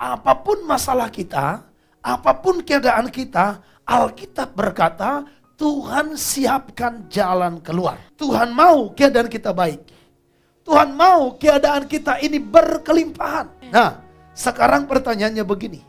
Apapun masalah kita, apapun keadaan kita, Alkitab berkata, Tuhan siapkan jalan keluar. Tuhan mau keadaan kita baik. Tuhan mau keadaan kita ini berkelimpahan. Nah, sekarang pertanyaannya begini.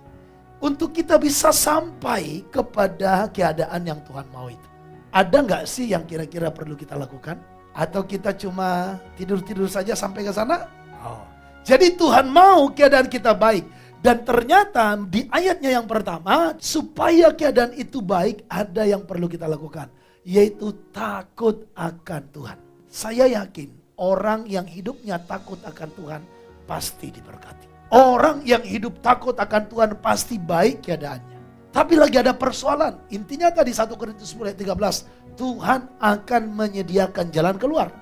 Untuk kita bisa sampai kepada keadaan yang Tuhan mau itu, ada nggak sih yang kira-kira perlu kita lakukan? Atau kita cuma tidur-tidur saja sampai ke sana? Oh. Jadi Tuhan mau keadaan kita baik. Dan ternyata di ayatnya yang pertama, supaya keadaan itu baik, ada yang perlu kita lakukan. Yaitu takut akan Tuhan. Saya yakin orang yang hidupnya takut akan Tuhan pasti diberkati. Orang yang hidup takut akan Tuhan pasti baik keadaannya. Tapi lagi ada persoalan. Intinya tadi 1 Korintus 10 ayat 13. Tuhan akan menyediakan jalan keluar.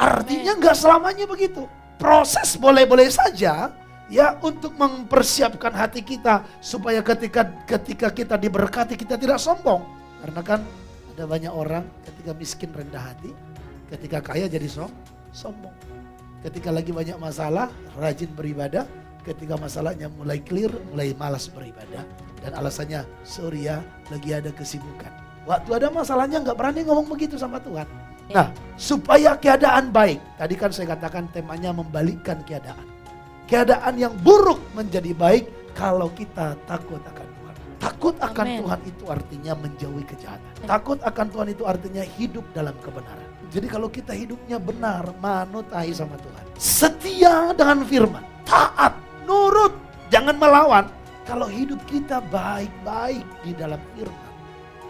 Artinya nggak selamanya begitu. Proses boleh-boleh saja. Ya, untuk mempersiapkan hati kita supaya ketika kita diberkati kita tidak sombong. Karena kan ada banyak orang ketika miskin rendah hati, ketika kaya jadi sombong. Ketika lagi banyak masalah rajin beribadah, ketika masalahnya mulai clear mulai malas beribadah. Dan alasannya, sorry ya lagi ada kesibukan. Waktu ada masalahnya nggak berani ngomong begitu sama Tuhan. Nah, supaya keadaan baik, tadi kan saya katakan temanya membalikkan keadaan. Keadaan yang buruk menjadi baik kalau kita takut akan Tuhan. Takut akan Tuhan itu artinya menjauhi kejahatan. Takut akan Tuhan itu artinya hidup dalam kebenaran. Jadi kalau kita hidupnya benar, manutai sama Tuhan. Setia dengan firman, taat, nurut, jangan melawan. Kalau hidup kita baik-baik di dalam firman,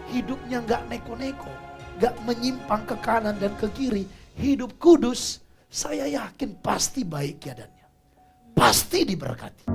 hidupnya gak neko-neko, gak menyimpang ke kanan dan ke kiri, hidup kudus, saya yakin pasti baik keadaannya. Pasti diberkati.